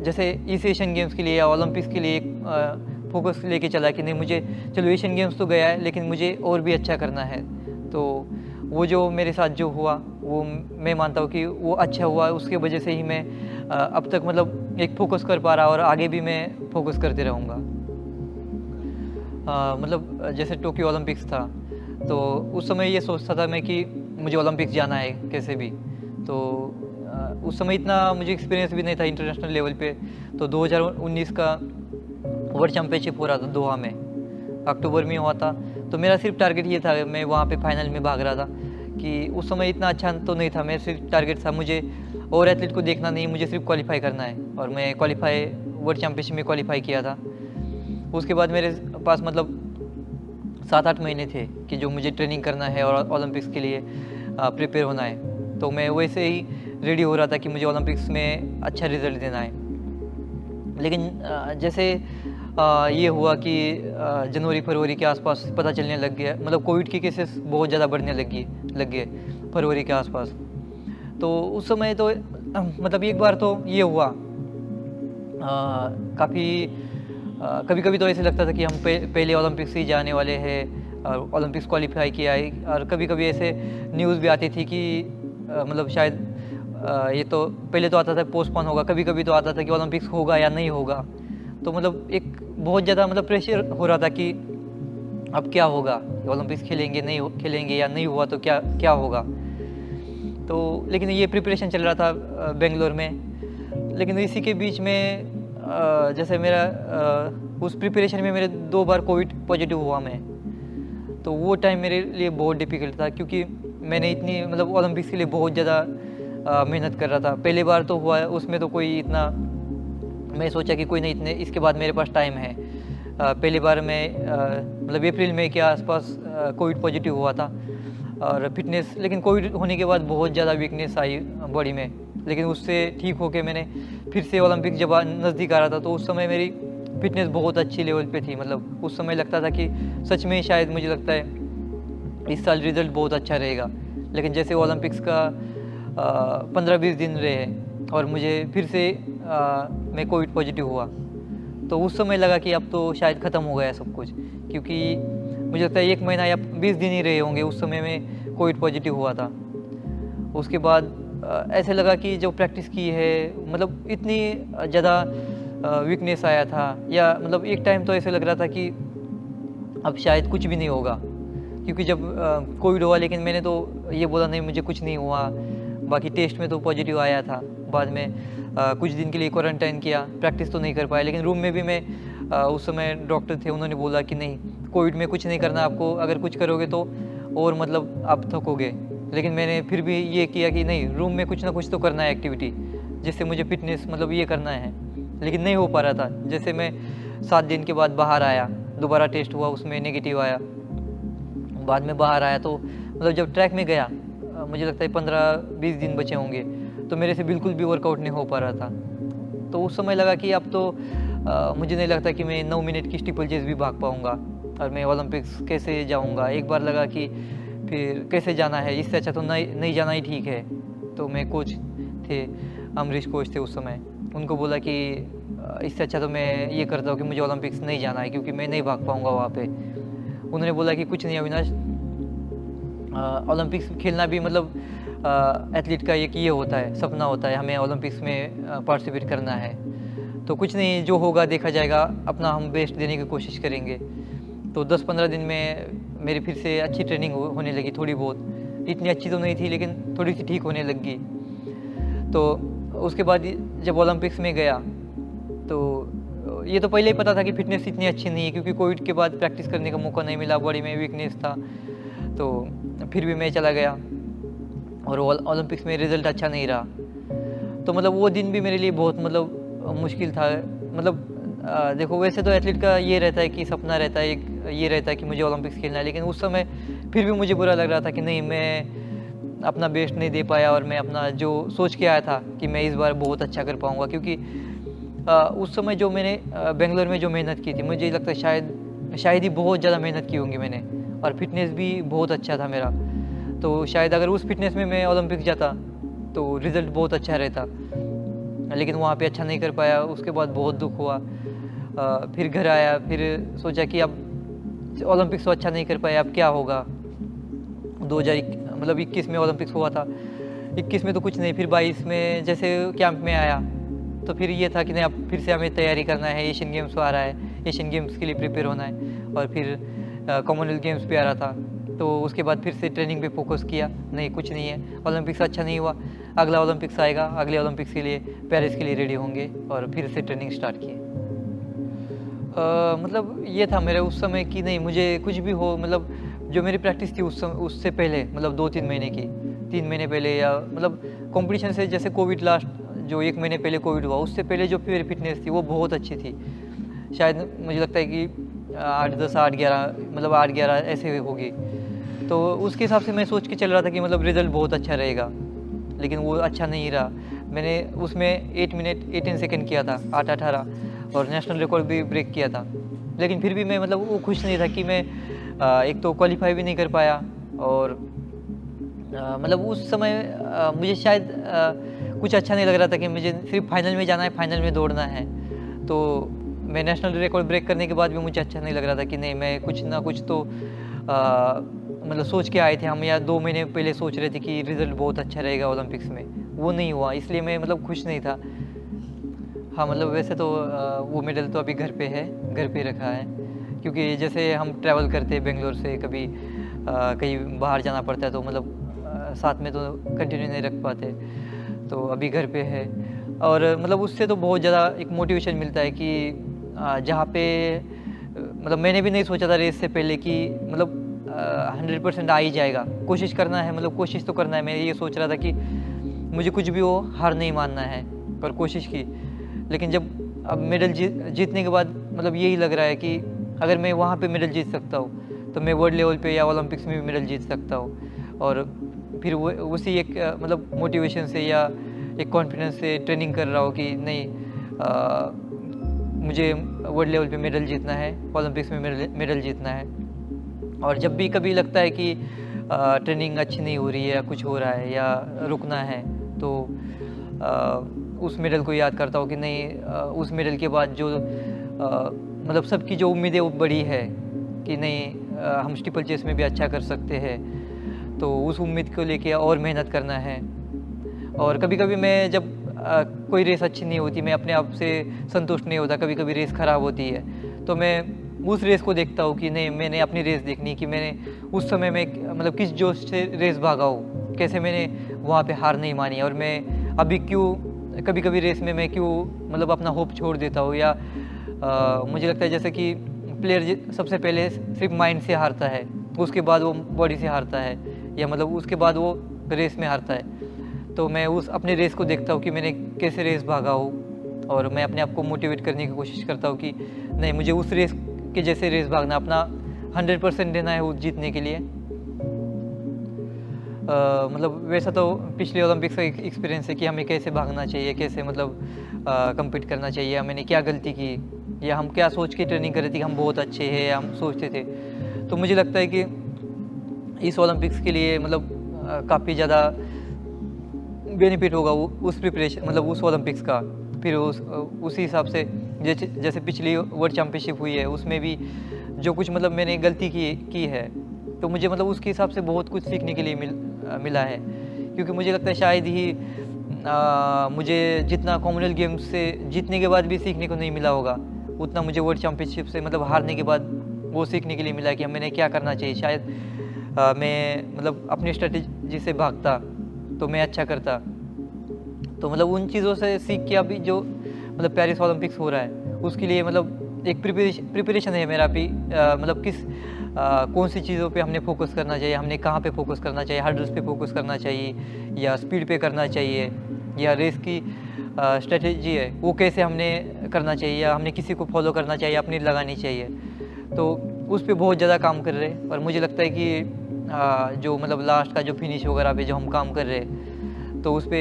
जैसे इस एशियन गेम्स के लिए या ओलंपिक्स के लिए एक फोकस लेके चला कि नहीं, मुझे चलो एशियन गेम्स तो गया है, लेकिन मुझे और भी अच्छा करना है। तो वो जो मेरे साथ जो हुआ, वो मैं मानता हूँ कि वो अच्छा हुआ, उसके वजह से ही मैं अब तक मतलब एक फोकस कर पा रहा और आगे भी मैं फोकस करते रहूँगा। मतलब जैसे टोक्यो ओलंपिक्स था, तो उस समय ये सोचता था मैं कि मुझे ओलंपिक्स जाना है कैसे भी। तो उस समय इतना मुझे एक्सपीरियंस भी नहीं था इंटरनेशनल लेवल पे। तो 2019 का वर्ल्ड चैम्पियनशिप हो रहा था दोहा में, अक्टूबर में हुआ था। तो मेरा सिर्फ टारगेट ये था, मैं वहाँ पे फाइनल में भाग रहा था कि उस समय इतना अच्छा तो नहीं था, मेरा सिर्फ टारगेट था मुझे और एथलीट को देखना नहीं, मुझे सिर्फ क्वालिफाई करना है। और मैं क्वालिफाई वर्ल्ड चैम्पियनशिप में क्वालिफाई किया था। उसके बाद मेरे पास मतलब 7-8 महीने थे कि जो मुझे ट्रेनिंग करना है और ओलंपिक्स के लिए प्रिपेयर होना है। तो मैं वैसे ही रेडी हो रहा था कि मुझे ओलंपिक्स में अच्छा रिज़ल्ट देना है। लेकिन जैसे ये हुआ कि जनवरी-फरवरी के आसपास पता चलने लग गया, मतलब कोविड के केसेस बहुत ज़्यादा बढ़ने लग गए फरवरी के आसपास। तो उस समय तो मतलब एक बार तो ये हुआ, काफ़ी कभी-कभी तो ऐसे लगता था कि हम पहले ओलंपिक्स ही जाने वाले हैं और ओलंपिक्स क्वालिफाई किया है। और कभी-कभी ऐसे न्यूज़ भी आती थी कि मतलब शायद ये तो पहले तो आता था पोस्टपोन होगा, कभी-कभी तो आता था कि ओलंपिक्स होगा या नहीं होगा। तो मतलब एक बहुत ज़्यादा मतलब प्रेशर हो रहा था कि अब क्या होगा, ओलंपिक्स खेलेंगे खेलेंगे या नहीं हुआ तो क्या क्या होगा। तो लेकिन ये प्रिपरेशन चल रहा था बेंगलोर में। लेकिन इसी के बीच में जैसे मेरा उस प्रिपरेशन में मेरे 2 बार कोविड पॉजिटिव हुआ मैं। तो वो टाइम मेरे लिए बहुत डिफ़िकल्ट था, क्योंकि मैंने इतनी मतलब ओलंपिक्स के लिए बहुत ज़्यादा मेहनत कर रहा था। पहली बार तो हुआ है, उसमें तो कोई इतना, मैं सोचा कि कोई नहीं, इतने इसके बाद मेरे पास टाइम है। पहली बार मैं मतलब अप्रैल मई के आसपास कोविड पॉजिटिव हुआ था और फिटनेस, लेकिन कोविड होने के बाद बहुत ज़्यादा वीकनेस आई बॉडी में, लेकिन उससे ठीक होके मैंने फिर से ओलंपिक जब नज़दीक आ रहा था तो उस समय मेरी फिटनेस बहुत अच्छी लेवल पे थी। मतलब उस समय लगता था कि सच में शायद मुझे लगता है इस साल रिज़ल्ट बहुत अच्छा रहेगा। लेकिन जैसे ओलंपिक्स का 15-20 दिन रहे और मुझे फिर से मैं कोविड पॉजिटिव हुआ, तो उस समय लगा कि अब तो शायद ख़त्म हो गया सब कुछ, क्योंकि मुझे लगता है 1 महीना या 20 दिन ही रहे होंगे उस समय में कोविड पॉजिटिव हुआ था। उसके बाद ऐसे लगा कि जो प्रैक्टिस की है, मतलब इतनी ज़्यादा वीकनेस आया था, या मतलब एक टाइम तो ऐसे लग रहा था कि अब शायद कुछ भी नहीं होगा, क्योंकि जब कोविड हुआ लेकिन मैंने तो ये बोला नहीं मुझे कुछ नहीं हुआ, बाकी टेस्ट में तो पॉजिटिव आया था। बाद में कुछ दिन के लिए क्वारंटाइन किया, प्रैक्टिस तो नहीं कर पाया, लेकिन रूम में भी मैं उस समय डॉक्टर थे, उन्होंने बोला कि नहीं कोविड में कुछ नहीं करना आपको, अगर कुछ करोगे तो और मतलब आप थकोगे। लेकिन मैंने फिर भी ये किया कि नहीं, रूम में कुछ ना कुछ तो करना है एक्टिविटी, जिससे मुझे फिटनेस मतलब ये करना है, लेकिन नहीं हो पा रहा था। जैसे मैं 7 दिन के बाद बाहर आया, दोबारा टेस्ट हुआ, उसमें नेगेटिव आया, बाद में बाहर आया तो मतलब जब ट्रैक में गया मुझे लगता है 15-20 दिन बचे होंगे, तो मेरे से बिल्कुल भी वर्कआउट नहीं हो पा रहा था। तो उस समय लगा कि अब तो मुझे नहीं लगता कि मैं 9 मिनट की स्टीपल चेज़ भी भाग पाऊँगा और मैं ओलंपिक्स कैसे जाऊँगा। एक बार लगा कि फिर कैसे जाना है, इससे अच्छा तो नहीं जाना ही ठीक है। तो मैं कोच थे, अमरीश कोच थे उस समय, उनको बोला कि इससे अच्छा तो मैं ये करता हूँ कि मुझे ओलंपिक्स नहीं जाना है, क्योंकि मैं नहीं भाग पाऊँगा वहाँ पे। उन्होंने बोला कि कुछ नहीं अविनाश, ओलंपिक्स खेलना भी मतलब एथलीट का एक ये होता है, सपना होता है, हमें ओलंपिक्स में पार्टिसिपेट करना है। तो कुछ नहीं, जो होगा देखा जाएगा, अपना हम बेस्ट देने की कोशिश करेंगे। तो 10-15 दिन में मेरी फिर से अच्छी ट्रेनिंग होने लगी, थोड़ी बहुत, इतनी अच्छी तो नहीं थी लेकिन थोड़ी सी ठीक होने लगी। तो उसके बाद जब ओलंपिक्स में गया तो ये तो पहले ही पता था कि फ़िटनेस इतनी अच्छी नहीं है, क्योंकि कोविड के बाद प्रैक्टिस करने का मौका नहीं मिला, बॉडी में वीकनेस था। तो फिर भी मैं चला गया और ओलंपिक्स में रिज़ल्ट अच्छा नहीं रहा। तो मतलब वो दिन भी मेरे लिए बहुत मतलब मुश्किल था। मतलब देखो, वैसे तो एथलीट का ये रहता है कि सपना रहता है, एक ये रहता है कि मुझे ओलंपिक्स खेलना है, लेकिन उस समय फिर भी मुझे बुरा लग रहा था कि नहीं, मैं अपना बेस्ट नहीं दे पाया और मैं अपना जो सोच के आया था कि मैं इस बार बहुत अच्छा कर पाऊँगा। क्योंकि उस समय जो मैंने बेंगलोर में जो मेहनत की थी, मुझे लगता है शायद ही बहुत ज़्यादा मेहनत की होंगी मैंने, और फिटनेस भी बहुत अच्छा था मेरा। तो शायद अगर उस फिटनेस में मैं ओलंपिक्स जाता तो रिज़ल्ट बहुत अच्छा रहता, लेकिन वहाँ पे अच्छा नहीं कर पाया। उसके बाद बहुत दुःख हुआ। फिर घर आया, फिर सोचा कि अब ओलंपिक्स तो अच्छा नहीं कर पाया, अब क्या होगा। 21 में ओलंपिक्स हुआ था, 21 में तो कुछ नहीं, फिर 22 में जैसे कैंप में आया तो फिर ये था कि नहीं, अब फिर से हमें तैयारी करना है, एशियन गेम्स आ रहा है, एशियन गेम्स के लिए प्रिपेयर होना है, और फिर कॉमनवेल्थ गेम्स भी आ रहा था। तो उसके बाद फिर से ट्रेनिंग पे फोकस किया, नहीं कुछ नहीं है, ओलंपिक्स अच्छा नहीं हुआ, अगला ओलंपिक्स आएगा, अगले ओलंपिक्स के लिए पेरिस के लिए रेडी होंगे, और फिर से ट्रेनिंग स्टार्ट किए। मतलब ये था मेरे उस समय कि नहीं, मुझे कुछ भी हो, मतलब जो मेरी प्रैक्टिस थी उससे पहले, मतलब 2-3 महीने की, 3 महीने पहले, या मतलब कंपटीशन से जैसे कोविड लास्ट जो 1 महीने पहले कोविड हुआ, उससे पहले जो मेरी फिटनेस थी वो बहुत अच्छी थी। शायद मुझे लगता है कि 8-10, 8-11, मतलब 8-11 ऐसे होगी। तो उसके हिसाब से मैं सोच के चल रहा था कि मतलब रिज़ल्ट बहुत अच्छा रहेगा, लेकिन वो अच्छा नहीं रहा। मैंने उसमें 8 मिनट 18 सेकंड किया था, 8:18, और नेशनल रिकॉर्ड भी ब्रेक किया था। लेकिन फिर भी मैं मतलब वो खुश नहीं था कि मैं एक तो क्वालिफ़ाई भी नहीं कर पाया, और मतलब उस समय मुझे शायद कुछ अच्छा नहीं लग रहा था कि मुझे सिर्फ फाइनल में जाना है, फाइनल में दौड़ना है। तो मैं नेशनल रिकॉर्ड ब्रेक करने के बाद भी मुझे अच्छा नहीं लग रहा था कि नहीं, मैं कुछ ना कुछ तो मतलब सोच के आए थे हम, या 2 महीने पहले सोच रहे थे कि रिज़ल्ट बहुत अच्छा रहेगा ओलंपिक्स में, वो नहीं हुआ, इसलिए मैं मतलब खुश नहीं था। हाँ, मतलब वैसे तो वो मेडल तो अभी घर पे है, घर पे रखा है, क्योंकि जैसे हम ट्रैवल करते हैं बेंगलोर से, कभी कहीं बाहर जाना पड़ता है तो मतलब साथ में तो कंटिन्यू नहीं रख पाते, तो अभी घर पे है। और मतलब उससे तो बहुत ज़्यादा एक मोटिवेशन मिलता है कि जहाँ पे मतलब मैंने भी नहीं सोचा था रेस से पहले कि मतलब 100% आ ही जाएगा, कोशिश करना है, मतलब कोशिश तो करना है। मैं ये सोच रहा था कि मुझे कुछ भी हो, हार नहीं मानना है, और कोशिश की। लेकिन जब अब मेडल जीतने के बाद मतलब यही लग रहा है कि अगर मैं वहाँ पे मेडल जीत सकता हूँ तो मैं वर्ल्ड लेवल पे या ओलंपिक्स में भी मेडल जीत सकता हूँ। और फिर वो उसी एक मतलब मोटिवेशन से या एक कॉन्फिडेंस से ट्रेनिंग कर रहा हूँ कि नहीं, मुझे वर्ल्ड लेवल पे मेडल जीतना है, ओलंपिक्स में मेडल जीतना है। और जब भी कभी लगता है कि ट्रेनिंग अच्छी नहीं हो रही है या कुछ हो रहा है या रुकना है, तो उस मेडल को याद करता हूँ कि नहीं, उस मेडल के बाद जो मतलब सबकी जो उम्मीदें वो बड़ी है कि नहीं, हम स्टीपल चेस में भी अच्छा कर सकते हैं, तो उस उम्मीद को लेके और मेहनत करना है। और कभी-कभी मैं जब कोई रेस अच्छी नहीं होती, मैं अपने आप से संतुष्ट नहीं होता, कभी-कभी रेस ख़राब होती है, तो मैं उस रेस को देखता हूँ कि नहीं, मैंने अपनी रेस देखनी है कि मैंने उस समय में मतलब किस जोश से रेस भागा हूँ, कैसे मैंने वहाँ पे हार नहीं मानी और मैं अभी क्यों कभी-कभी रेस में मैं क्यों मतलब अपना होप छोड़ देता हूँ या मुझे लगता है जैसे कि प्लेयर सबसे पहले सिर्फ माइंड से हारता है, उसके बाद वो बॉडी से हारता है या मतलब उसके बाद वो रेस में हारता है। तो मैं उस अपने रेस को देखता हूँ कि मैंने कैसे रेस भागा हूँ और मैं अपने आप को मोटिवेट करने की कोशिश करता हूँ कि नहीं, मुझे उस रेस के जैसे रेस भागना, अपना 100% देना है वो जीतने के लिए। मतलब वैसा तो पिछले ओलंपिक्स का एक एक्सपीरियंस है कि हमें कैसे भागना चाहिए, कैसे मतलब कम्पीट करना चाहिए, मैंने क्या गलती की या हम क्या सोच के ट्रेनिंग कर रहे थे कि हम बहुत अच्छे हैं, हम सोचते थे। तो मुझे लगता है कि इस ओलंपिक्स के लिए मतलब काफ़ी ज़्यादा बेनिफिट होगा उस प्रिपरेशन मतलब उस ओलंपिक्स का। फिर उसी हिसाब से जैसे जैसे पिछली वर्ल्ड चैम्पियनशिप हुई है, उसमें भी जो कुछ मतलब मैंने गलती की है, तो मुझे मतलब उसके हिसाब से बहुत कुछ सीखने के लिए मिला है। क्योंकि मुझे लगता है शायद ही मुझे जितना कॉमनवेल्थ गेम्स से जीतने के बाद भी सीखने को नहीं मिला होगा, उतना मुझे वर्ल्ड चैम्पियनशिप से मतलब हारने के बाद वो सीखने के लिए मिला कि मैंने क्या करना चाहिए। शायद मैं मतलब अपनी स्ट्रेटेजी से भागता तो मैं अच्छा करता। तो मतलब उन चीज़ों से सीख के अभी जो मतलब पेरिस ओलंपिक्स हो रहा है, उसके लिए मतलब एक प्रिपरेशन है मेरा भी, मतलब कौन सी चीज़ों पे हमने फोकस करना चाहिए, हमने कहाँ पे फोकस करना चाहिए, हर्डल्स पे फोकस करना चाहिए या स्पीड पे करना चाहिए या रेस की स्ट्रेटेजी है वो कैसे हमने करना चाहिए या हमने किसी को फॉलो करना चाहिए, अपनी लगानी चाहिए। तो उस पे बहुत ज़्यादा काम कर रहे हैं और मुझे लगता है कि जो मतलब लास्ट का जो फिनिश वगैरह पे जो हम काम कर रहे हैं, तो उस पे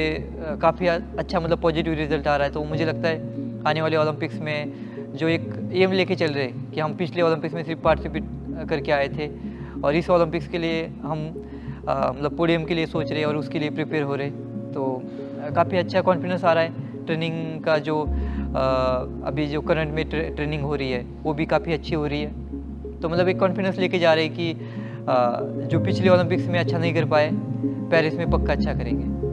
काफ़ी अच्छा मतलब पॉजिटिव रिजल्ट आ रहा है। तो मुझे लगता है आने वाले ओलंपिक्स में जो एक एम लेके चल रहे हैं कि हम पिछले ओलंपिक्स में सिर्फ पार्टिसिपेट करके आए थे और इस ओलंपिक्स के लिए हम मतलब पोडियम के लिए सोच रहे हैं और उसके लिए प्रिपेयर हो रहे हैं। तो काफ़ी अच्छा कॉन्फिडेंस आ रहा है। ट्रेनिंग का जो अभी जो करंट में ट्रेनिंग हो रही है वो भी काफ़ी अच्छी हो रही है। तो मतलब एक कॉन्फिडेंस लेके जा रहे हैं कि जो पिछले ओलंपिक्स में अच्छा नहीं कर पाए, पेरिस में पक्का अच्छा करेंगे।